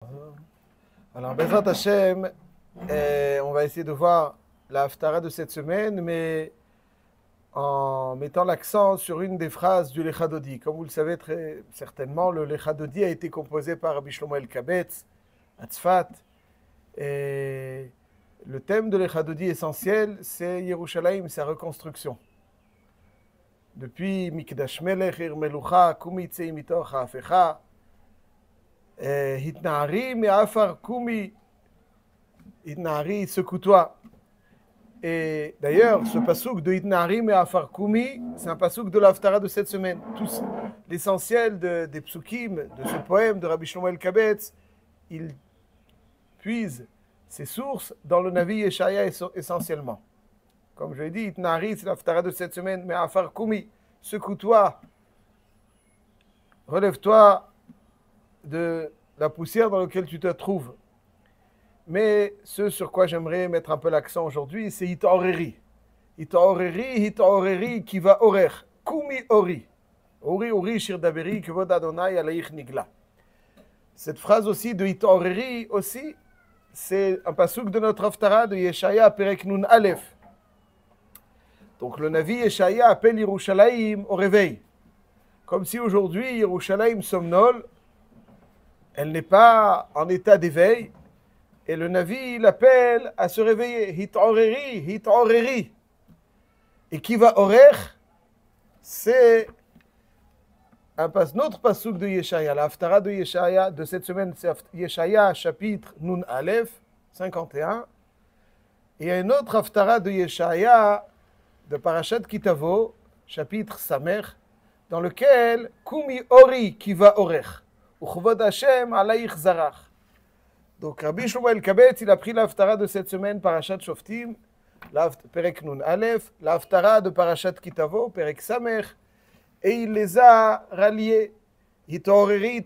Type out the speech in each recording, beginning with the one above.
Alors, Bezrat Hashem, on va essayer de voir la Haftara de cette semaine, mais en mettant l'accent sur une des phrases du Lechadodi. Comme vous le savez très certainement, le Lechadodi a été composé par Rabbi Shlomo Elkabetz, à Tzfat. Et le thème de Lechadodi essentiel, c'est Yerushalayim, sa reconstruction. Depuis Mikdash Melech, Ir Melucha, Kumi Tzei Mitoch Ha'afecha, Hitnahari Me'afar Kumi, Hitnahari secoue-toi. Et d'ailleurs, ce pasouk de Hitnahari Me'afar Kumi, c'est un pasouk de l'Haftara de cette semaine. L'essentiel des psukim, de ce poème de Rabbi Shlomo Elkabetz, il puise ses sources dans le Navi Yeshaya essentiellement. Comme je l'ai dit, Hitnahari, c'est l'Haftara de cette semaine, Me'afar Kumi, secoue-toi, relève-toi de la poussière dans laquelle tu te trouves. Mais ce sur quoi j'aimerais mettre un peu l'accent aujourd'hui, c'est Hit'oreri. Hit'oreri, qui va orer. Kumi ori. Ori, shir daberi, kvod Adonai alayich nigla. Cette phrase aussi de Hit'oreri, aussi, c'est un pasouk de notre Haftara de Yeshaya, Perek Nun Aleph. Donc le Navi Yeshaya appelle Yerushalayim au réveil. Comme si aujourd'hui, Yerushalayim somnole, elle n'est pas en état d'éveil, et le Navi l'appelle à se réveiller. Hit'oreri. Et qui va orer, c'est notre pasouk de Yeshaya. La Haftara de Yeshaya de cette semaine, c'est Yeshaya, chapitre Nun Aleph, 51. Et il y a une autre Haftara de Yeshaya, de Parashat Kitavo, chapitre Samer, dans lequel Kumi ori, qui va orer. Uchvod Hashem alayich zarach. Donc Rabbi Shlomo Elkabetz, il a pris l'Haftara de cette semaine, Parashat Shoftim, Perek Nun Aleph, l'Haftara de Parashat Kitavo, Perek Samer, et il les a ralliés. Hit'oreri,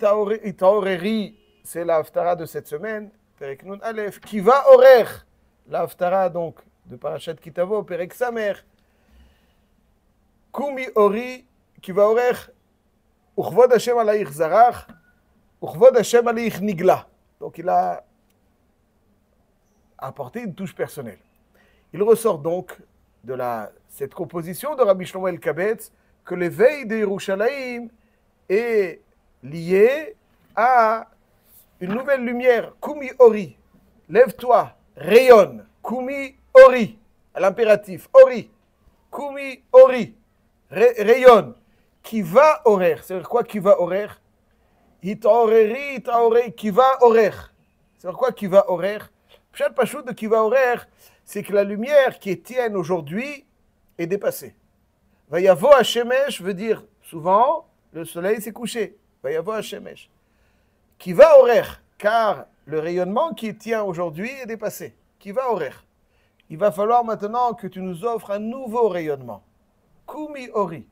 c'est l'Haftara de cette semaine, Perek Nun Aleph, qui va orer, l'Haftara donc de Parashat Kitavo, Perek Samer, Kumi ori, qui va orer, Uchvod Hashem alayich zarach, Uchvod Hashem alayich nigla. Donc il a apporté une touche personnelle. Il ressort donc de cette composition de Rabbi Shlomo Elkabetz que l'éveil de Yerushalayim est lié à une nouvelle lumière. Kumi ori, lève-toi, rayonne. Kumi ori, à l'impératif. Ori, Kumi ori, rayonne. Qui va horaire, c'est-à-dire quoi qui va horaire? Hit'oreri, qui va horaire. C'est-à-dire quoi qui va horaire? Pshat Pashut de qui va horaire, c'est que la lumière qui est tienne aujourd'hui est dépassée. Vayavo Hashemesh veut dire souvent le soleil s'est couché. Vayavo Hashemesh. Qui va horaire, car le rayonnement qui est tien aujourd'hui est dépassé. Qui va horaire. Il va falloir maintenant que tu nous offres un nouveau rayonnement. Kumi ori.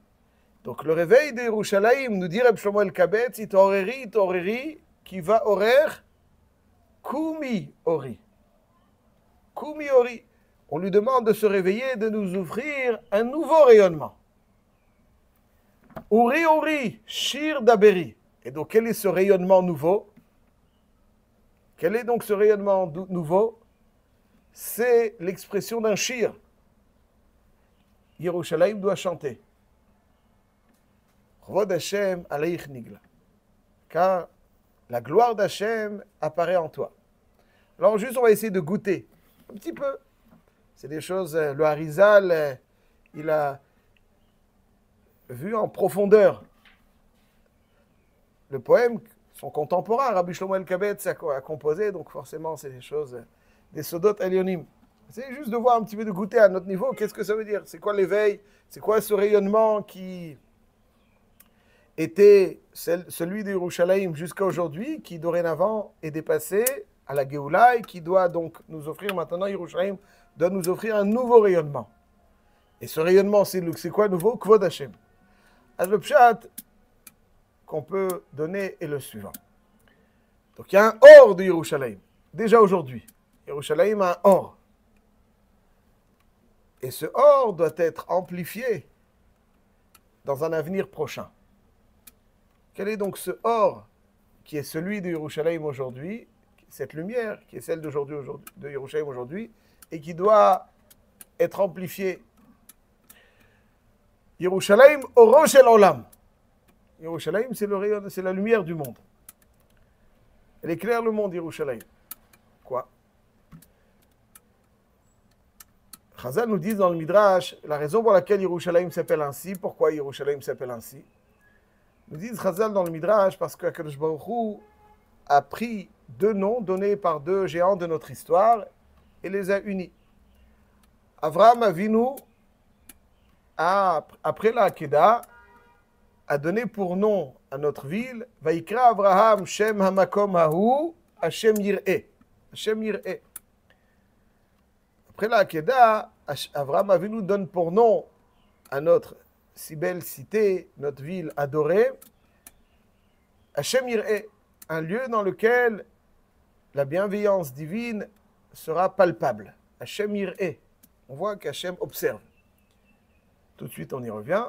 Donc le réveil de Yerushalayim, nous dit Reb Shlomo Elkabetz, Hit'oreri, qui va horer, Kumi ori. Kumi ori. On lui demande de se réveiller, de nous offrir un nouveau rayonnement. Ori, shir daberi. Et donc quel est ce rayonnement nouveau? Quel est donc ce rayonnement nouveau? C'est l'expression d'un shir. Yerushalayim doit chanter. Kvod Hashem alayich nigla. Car la gloire d'Hashem apparaît en toi. Alors juste, on va essayer de goûter un petit peu. C'est des choses, le Harizal, il a vu en profondeur le poème, son contemporain, Rabbi Shlomo Elkabetz, a composé, donc forcément, c'est des choses, des Sodot Elyonim. C'est juste de voir un petit peu, de goûter à notre niveau, qu'est-ce que ça veut dire? C'est quoi l'éveil? C'est quoi ce rayonnement qui était celui de Yerushalayim jusqu'à aujourd'hui, qui dorénavant est dépassé à la Géoula et qui doit donc nous offrir maintenant, Yerushalayim doit nous offrir un nouveau rayonnement. Et ce rayonnement, c'est quoi nouveau? Kvod Hashem. Alors le pshat qu'on peut donner est le suivant. Donc il y a un or de Yerushalayim, déjà aujourd'hui. Yerushalayim a un or. Et ce or doit être amplifié dans un avenir prochain. Quel est donc ce or qui est celui de Yerushalayim aujourd'hui? cette lumière qui est celle d'aujourd'hui, de Yerushalayim aujourd'hui, et qui doit être amplifiée. Yerushalayim, Oro Shel Olam. Yerushalayim, c'est la lumière du monde. Elle éclaire le monde, Yerushalayim. Quoi? Chazal nous dit dans le Midrash, la raison pour laquelle Yerushalayim s'appelle ainsi, pourquoi Yerushalayim s'appelle ainsi, nous disent Chazal dans le Midrash, parce que Akadosh Baruch Hu a pris deux noms donnés par deux géants de notre histoire et les a unis. Avraham Avinu, après la Hakeda, a donné pour nom à notre ville, Vaikra Avraham Shem Hamakom Hahu Hashem Yir'eh. Hashem Yir'eh. Après la Hakeda, Avraham Avinu donne pour nom à notre si belle cité, notre ville adorée, Hashem Yir'eh, un lieu dans lequel la bienveillance divine sera palpable. Hashem Yir'eh. On voit qu'Hashem observe. Tout de suite, on y revient.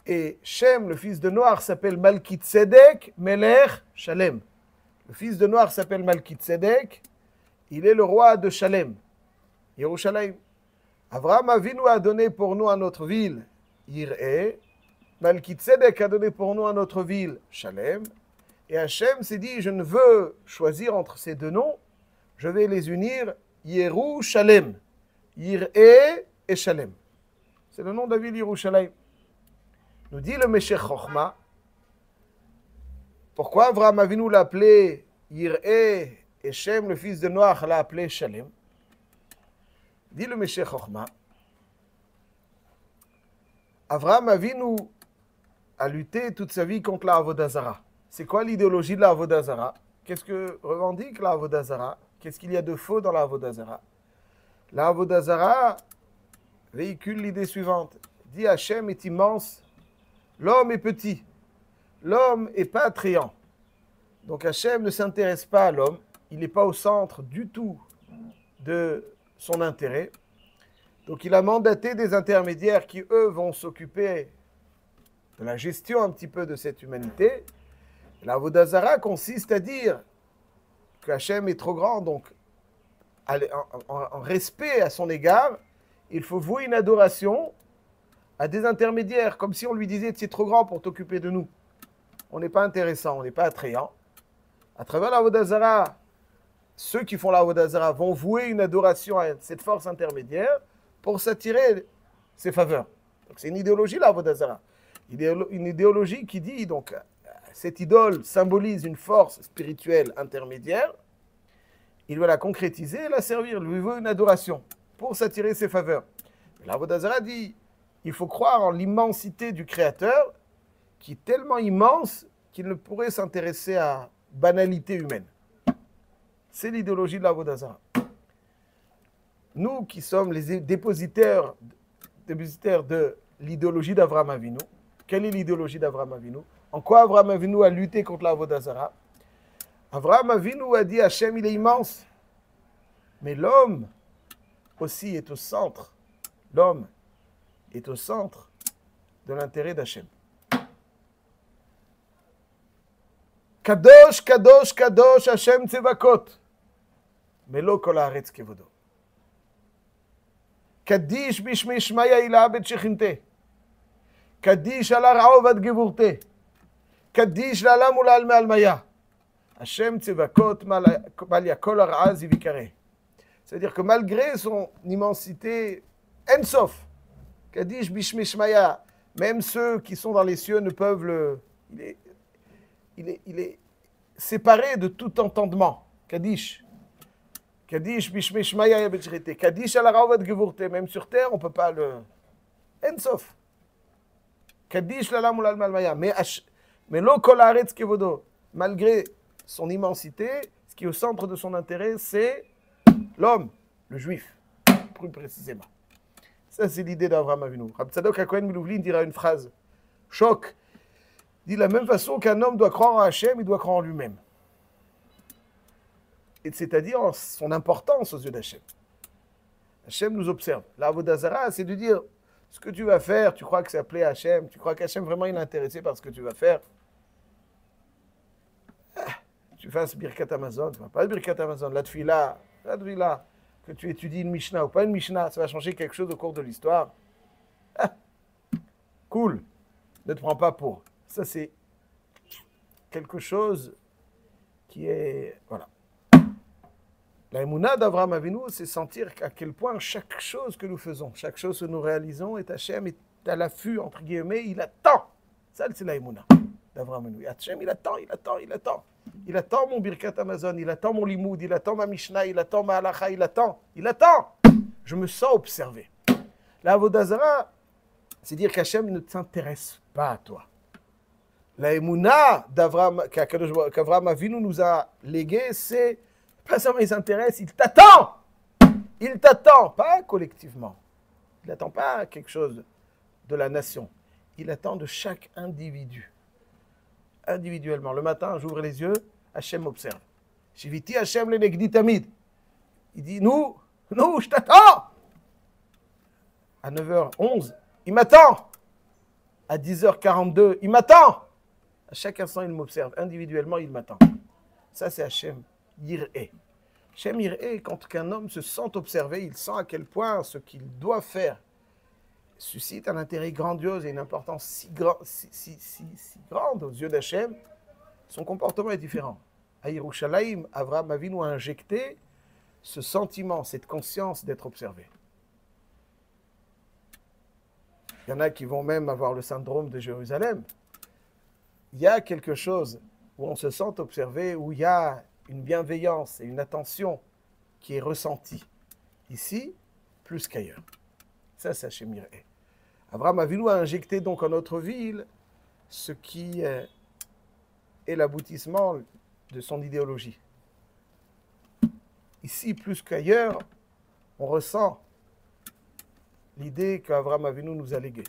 Et Shem, le fils de Noach, s'appelle Malki-Tzedek Melech Shalem. Le fils de Noach s'appelle Malki-Tzedek. Il est le roi de Shalem, Yerushalayim. Avraham Avinu a donné pour nous à notre ville Yir'eh. Malki-Tzedek a donné pour nous à notre ville Shalem. Et Hachem s'est dit, je ne veux choisir entre ces deux noms, je vais les unir, Yerushalem. Yir'eh et Shalem. C'est le nom de la ville Yerushalayim. Nous dit le Meshech Chochma, pourquoi Avraham Avinu l'a appelé Yir'eh et Shem, le fils de Noach, l'a appelé Shalem? Dit le Meshech Chochma, Avraham Avinu a lutté toute sa vie contre la Avodah Zara. C'est quoi l'idéologie de la Avodah Zara? Qu'est-ce que revendique la Avodah Zara? Qu'est-ce qu'il y a de faux dans la Avodah Zara? La Avodah Zara véhicule l'idée suivante. Dit Hachem est immense, l'homme est petit, l'homme est pas attrayant. Donc Hachem ne s'intéresse pas à l'homme, il n'est pas au centre du tout de son intérêt. Donc il a mandaté des intermédiaires qui, eux, vont s'occuper de la gestion un petit peu de cette humanité. La Avodah Zara consiste à dire que Hachem est trop grand, donc en respect à son égard, il faut vouer une adoration à des intermédiaires, comme si on lui disait « tu es trop grand pour t'occuper de nous ». On n'est pas intéressant, on n'est pas attrayant. À travers la Avodah Zara, ceux qui font la Avodah Zara vont vouer une adoration à cette force intermédiaire pour s'attirer ses faveurs. Donc c'est une idéologie, la Avodah Zara. Une idéologie qui dit, donc, cette idole symbolise une force spirituelle intermédiaire, il va la concrétiser et la servir, lui veut une adoration pour s'attirer ses faveurs. La Avodah Zara dit, il faut croire en l'immensité du Créateur, qui est tellement immense qu'il ne pourrait s'intéresser à banalité humaine. C'est l'idéologie de la Avodah Zara. Nous qui sommes les dépositaires de l'idéologie d'Avraham Avinu, quelle est l'idéologie d'Avraham Avinu? En quoi Avraham Avinu a lutté contre la Avodah Zara? Avraham Avinu a dit Hachem, il est immense. Mais l'homme aussi est au centre. L'homme est au centre de l'intérêt d'Hachem. Kadosh, Kadosh, Kadosh, Hachem Tzevakot. Melo kol haaretz kevodo. Kaddish bishmi shmaya ila bet shechinte. Kaddish ala ra'ov ad gevurte. Kaddish la'alam ula'al me'almaya. Hachem Tzevakot mal yakol har'az yivikare. C'est-à-dire que malgré son immensité, Ensof, Kaddish bishmi shmaya, même ceux qui sont dans les cieux ne peuvent le... Il est séparé de tout entendement. Kaddish. Kaddish bishmi shmaya yabetchrete. Kaddish ala ra'ov ad gevurte. Même sur terre, on ne peut pas le... Ensof. Kaddish la'alam ula'al me'almaya. Mais lo kol haaretz kevodo. Malgré son immensité, ce qui est au centre de son intérêt, c'est l'homme, le juif, plus précisément. Ça, c'est l'idée d'Avraham Avinu. Rab Tzadok HaKohen Milouvlin dira une phrase choc. Il dit de la même façon qu'un homme doit croire en Hachem, il doit croire en lui-même. C'est-à-dire en son importance aux yeux d'Hachem. Hachem nous observe. La Avodah Zara, c'est de dire ce que tu vas faire, tu crois que c'est appelé Hachem, tu crois qu'Hachem vraiment il est intéressé par ce que tu vas faire. tu fasses Birkat Amazon, tu ne vas pas Birkat Amazon, la tfila, que tu étudies une Mishnah ou pas une Mishnah, ça va changer quelque chose au cours de l'histoire. Ah, cool, ne te prends pas pour. Ça, c'est quelque chose qui est... Voilà. La émouna d'Avraham Avinu, c'est sentir à quel point chaque chose que nous faisons, chaque chose que nous réalisons, est Hachem est à l'affût, entre guillemets, il attend. Ça, c'est la émouna d'Avraham Avinu. Hachem, il attend. Il attend mon Birkat Amazon, il attend mon limoud, il attend ma Mishnah, il attend ma halacha, il attend. Je me sens observé. La Avodah Zara, c'est dire qu'Hachem ne s'intéresse pas à toi. La émouna qu'Avraham Avinu nous a légué, c'est pas seulement il s'intéresse, il t'attend. Il t'attend, pas collectivement. Il n'attend pas quelque chose de la nation. Il attend de chaque individu. Individuellement. Le matin, j'ouvre les yeux, Hachem m'observe. Shiviti Hachem le negdi tamid. Il dit, nous, je t'attends. À 9h11, il m'attend. À 10h42, il m'attend. À chaque instant, il m'observe. Individuellement, il m'attend. Ça, c'est Hachem Yir'eh. Hachem Yir'eh, quand un homme se sent observé, il sent à quel point ce qu'il doit faire suscite un intérêt grandiose et une importance si grande aux yeux d'Hachem, son comportement est différent. À Yerushalayim, Avraham Avinu a injecté ce sentiment, cette conscience d'être observé. Il y en a qui vont même avoir le syndrome de Jérusalem. Il y a quelque chose où on se sent observé, où il y a une bienveillance et une attention qui est ressentie. Ici, plus qu'ailleurs. Ça, c'est Hachem Yir'eh. Avraham Avinu a injecté donc en notre ville ce qui est l'aboutissement de son idéologie. Ici, plus qu'ailleurs, on ressent l'idée qu'Avraham Avinu nous a léguée.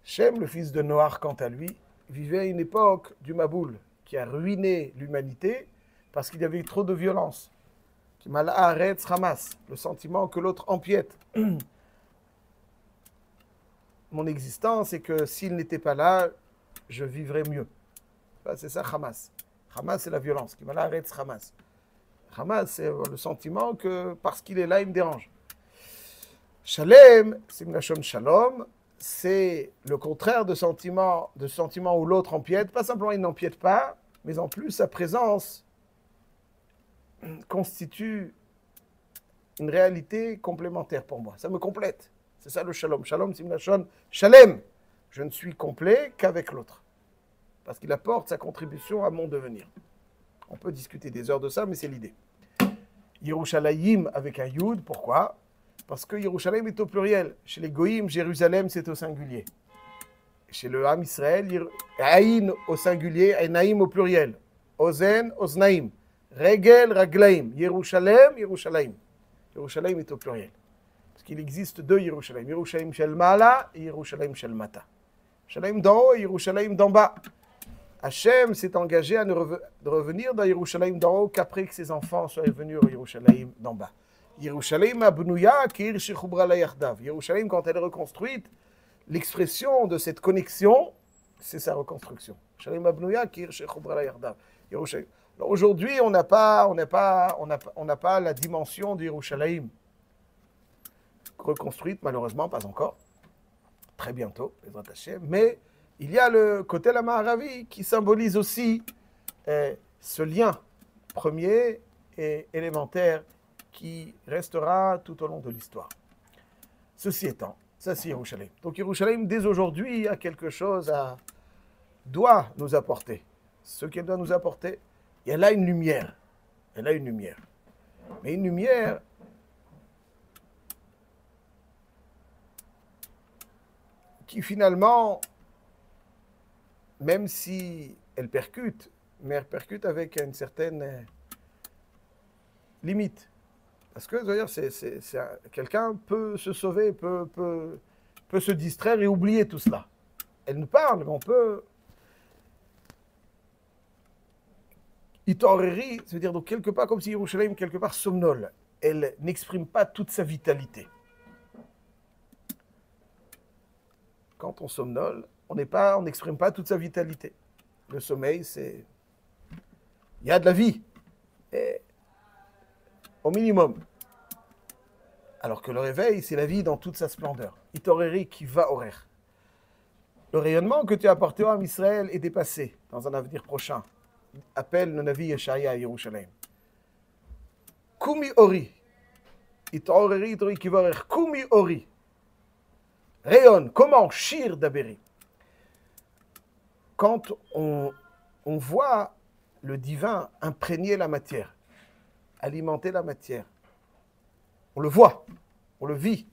Shem, le fils de Noach, quant à lui, vivait à une époque du Maboul qui a ruiné l'humanité parce qu'il y avait eu trop de violence. Qui m'a l'arrête Hamas, le sentiment que l'autre empiète. Mon existence et que s'il n'était pas là, je vivrais mieux. C'est ça, Hamas. Hamas, c'est la violence. Qui m'a l'arrête Hamas. Hamas, c'est le sentiment que parce qu'il est là, il me dérange. Shalem, c'est Mlachon Shalom, c'est le contraire de sentiment où l'autre empiète. Pas simplement il n'empiète pas, mais en plus sa présence constitue une réalité complémentaire pour moi. Ça me complète. C'est ça le Shalom. Shalom, c'est Mlachon Shalem. Je ne suis complet qu'avec l'autre. Parce qu'il apporte sa contribution à mon devenir. On peut discuter des heures de ça, mais c'est l'idée. Yerushalayim avec un Yud, pourquoi ? Parce que Yerushalayim est au pluriel. Chez les Goïm, Jérusalem, c'est au singulier. Chez le Ham Israël, Aïn au singulier, Aïnaïm au pluriel. Ozen, Oznaïm. Regel, Raglaïm. Yerushalem, Yerushalayim. Yerushalayim est au pluriel. Parce qu'il existe deux Yerushalayim. Yerushalayim Shel Mala et Yerushalayim Shel Mata. Yerushalayim d'en haut et Yerushalayim d'en bas. Hachem s'est engagé à ne revenir dans Yerushalayim d'en haut qu'après que ses enfants soient venus au Yerushalayim d'en bas. Yerushalayim abnouya kir shechubra la yardav. Yerushalayim, quand elle est reconstruite, l'expression de cette connexion, c'est sa reconstruction. Yerushalayim abnouya kir shechubra la yardav. Yerushalayim. Alors aujourd'hui, on n'a pas la dimension de Yerushalayim reconstruite, malheureusement, pas encore. Très bientôt, Bezrat Hashem. Mais il y a le côté la Maharavi qui symbolise aussi ce lien premier et élémentaire qui restera tout au long de l'histoire. Ceci étant, ça c'est Yerushalayim. Donc Yerushalayim, dès aujourd'hui, a quelque chose doit nous apporter. Ce qu'elle doit nous apporter, et elle a une lumière. Elle a une lumière. Mais une lumière qui finalement, même si elle percute, mais elle percute avec une certaine limite. Parce que, quelqu'un peut se sauver, peut se distraire et oublier tout cela. Elle nous parle, mais on peut... Itoreri, c'est-à-dire donc quelque part comme si Yerushalayim, quelque part, somnole. Elle n'exprime pas toute sa vitalité. Quand on somnole, on n'exprime pas toute sa vitalité. Le sommeil, c'est il y a de la vie, et, au minimum. Alors que le réveil, c'est la vie dans toute sa splendeur. Itoreri qui va horaire. Le rayonnement que tu as apporté à Israël est dépassé dans un avenir prochain. Appelle le Navi Yeshaya à Yerushalayim. Kumi ori. Itoreri, itoreri qui va horaire. Kumi ori. Rayonne. Comment? Shir daberi. Quand on voit le divin imprégner la matière, alimenter la matière, on le voit, on le vit,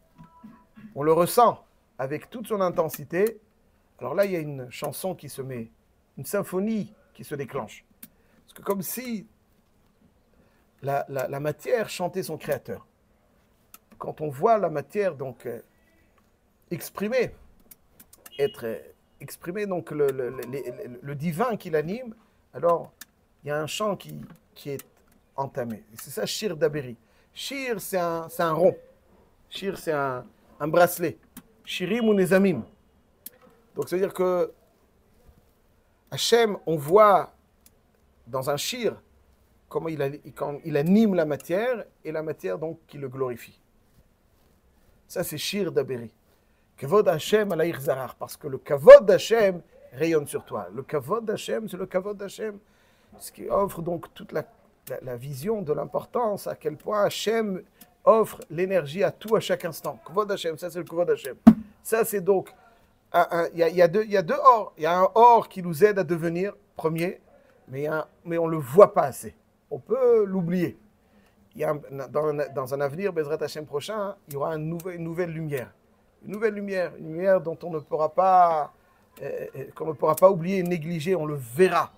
on le ressent avec toute son intensité. Alors là, il y a une chanson qui se met, une symphonie qui se déclenche. Parce que comme si la matière chantait son créateur. Quand on voit la matière donc exprimer, exprimer donc le divin qui l'anime, alors il y a un chant qui est entamé. Et c'est ça, Shir Daberi. Shir, c'est un rond. Shir, c'est un bracelet. Shirim ou Nezamim. Donc, c'est-à-dire que Hachem, on voit dans un shir comment il anime la matière, et la matière, donc, qui le glorifie. Ça, c'est Shir Daberi. Kavod Hachem alaïr zarar. Parce que le Kavod d'Hachem rayonne sur toi. Le Kavod d'Hachem, c'est le Kavod d'Hachem. Ce qui offre donc toute la vision de l'importance, à quel point Hachem offre l'énergie à tout, à chaque instant. Kavod Hachem, ça c'est le Kavod Hachem. Ça c'est donc, il y a deux ors. Il y a un or qui nous aide à devenir premier, mais on ne le voit pas assez. On peut l'oublier. Dans un avenir, Bezrat Hachem prochain, il y aura une nouvelle lumière. Une nouvelle lumière, une lumière dont on ne pourra pas, qu'on ne pourra pas oublier et négliger, on le verra.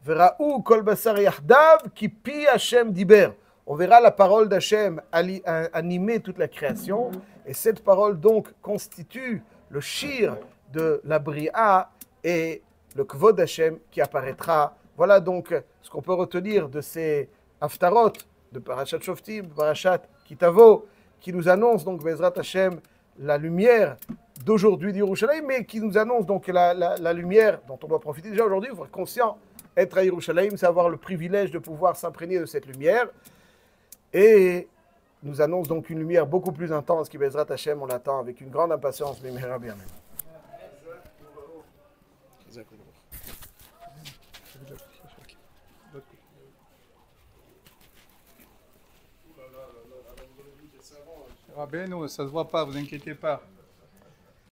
Verra où Kol Basar Yahdav qui pi Hachem diber. On verra la parole d'Hachem animer toute la création, et cette parole donc constitue le shir de la Bria et le Kvod Hachem qui apparaîtra. Voilà donc ce qu'on peut retenir de ces haftarot de Parashat Shoftim, Parashat Kitavo, qui nous annonce donc Bezrat Hachem la lumière d'aujourd'hui d'Yerushalayim, mais qui nous annonce donc la lumière dont on doit profiter déjà aujourd'hui. Il faut être conscient, être à Yerushalayim, c'est avoir le privilège de pouvoir s'imprégner de cette lumière, et nous annonce donc une lumière beaucoup plus intense qui, Bezrat Hachem, on l'attend avec une grande impatience. Rabbeinu, ça se voit pas, vous inquiétez pas.